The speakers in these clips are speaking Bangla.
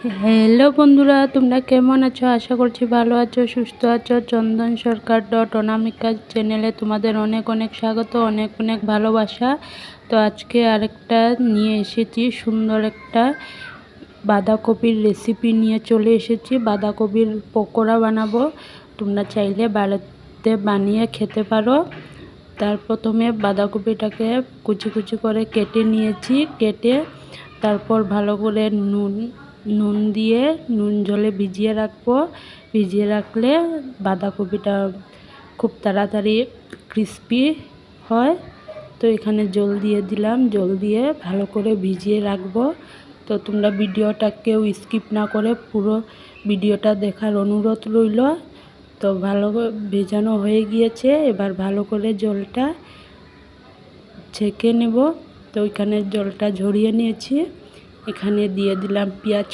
হ্যালো বন্ধুরা, তোমরা কেমন আছো? আশা করছি ভালো আছো, সুস্থ আছো। চন্দন সরকার অনামিকা চ্যানেলে তোমাদের অনেক অনেক স্বাগত, অনেক অনেক ভালোবাসা। তো আজকে আরেকটা নিয়ে এসেছি, সুন্দর একটা বাঁধাকপির রেসিপি নিয়ে চলে এসেছি। বাঁধাকপির পকোড়া বানাবো। তোমরা চাইলে বাড়িতে বানিয়ে খেতে পারো। তার প্রথমে বাঁধাকপিটাকে কুচি কুচি করে কেটে নিয়েছি। কেটে তারপর ভালো করে নুন দিয়ে নুন জলে ভিজিয়ে রাখবো। ভিজিয়ে রাখলে বাঁধাকপিটা খুব তাড়াতাড়ি ক্রিস্পি হয়। তো এখানে জল দিয়ে দিলাম, জল দিয়ে ভালো করে ভিজিয়ে রাখবো। তো তোমরা ভিডিওটা কেউ স্কিপ না করে পুরো ভিডিওটা দেখার অনুরোধ রইল। তো ভালো করে ভেজানো হয়ে গিয়েছে, এবার ভালো করে জলটা ছেঁকে নেব। তো এখানে জলটা ঝরিয়ে নিয়েছি। এখানে দিয়ে দিলাম পেঁয়াজ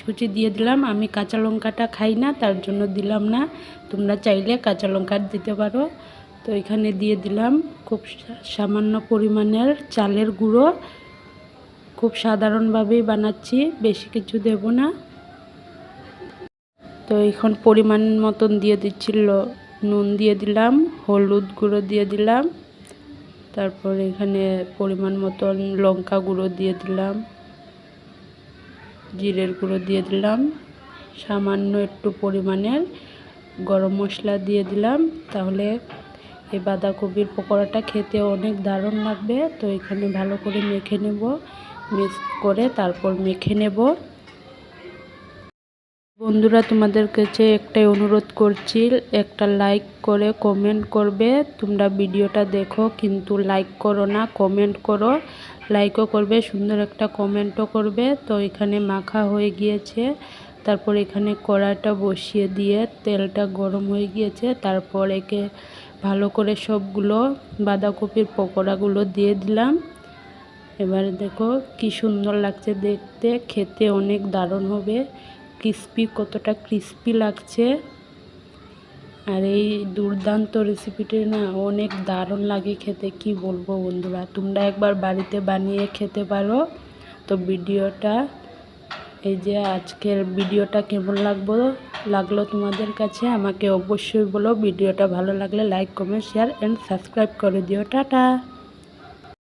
কুচি দিয়ে দিলাম। আমি কাঁচা লঙ্কাটা খাই না, তার জন্য দিলাম না। তোমরা চাইলে কাঁচা লঙ্কা দিতে পারো। তো এখানে দিয়ে দিলাম খুব সামান্য পরিমাণের চালের গুঁড়ো। খুব সাধারণভাবেই বানাচ্ছি, বেশি কিছু দেব না। তো এখন পরিমাণ মতন দিয়ে দিচ্ছিল নুন দিয়ে দিলাম, হলুদ গুঁড়ো দিয়ে দিলাম, তারপর এখানে পরিমাণ মতন লঙ্কা গুঁড়ো দিয়ে দিলাম, জিরের গুঁড়ো দিয়ে দিলাম, সামান্য একটু পরিমাণের গরম মশলা দিয়ে দিলাম। তাহলে এই বাঁধাকপির পকোড়াটা খেতে অনেক দারুণ লাগবে। তো এখানে ভালো করে মেখে নেব, মিক্স করে তারপর মেখে নেব। বন্ধুরা, তোমাদের কাছে একটাই অনুরোধ করছি, একটা লাইক করে কমেন্ট করবে। তোমরা ভিডিওটা দেখো কিন্তু লাইক করো না, কমেন্ট করো। লাইকও করবে, সুন্দর একটা কমেন্টও করবে। তো এখানে মাখা হয়ে গিয়েছে। তারপর এখানে কড়াইটা বসিয়ে দিয়ে তেলটা গরম হয়ে গিয়েছে। তারপর একে ভালো করে সবগুলো বাঁধাকপির পকোড়াগুলো দিয়ে দিলাম। এবারে দেখো কি সুন্দর লাগছে দেখতে, খেতে অনেক দারুণ হবে। কতটা ক্রিস্পি লাগছে। আর এই দুর্দান্ত রেসিপিটি না অনেক দারুণ লাগে খেতে, কি বলবো বন্ধুরা। তোমরা একবার বাড়িতে বানিয়ে খেতে পারো। তো ভিডিওটা এই যে আজকের ভিডিওটা কেমন লাগলো তোমাদের কাছে আমাকে অবশ্যই বলো। ভিডিওটা ভালো লাগলে like comment share and subscribe করে দিও। টাটা।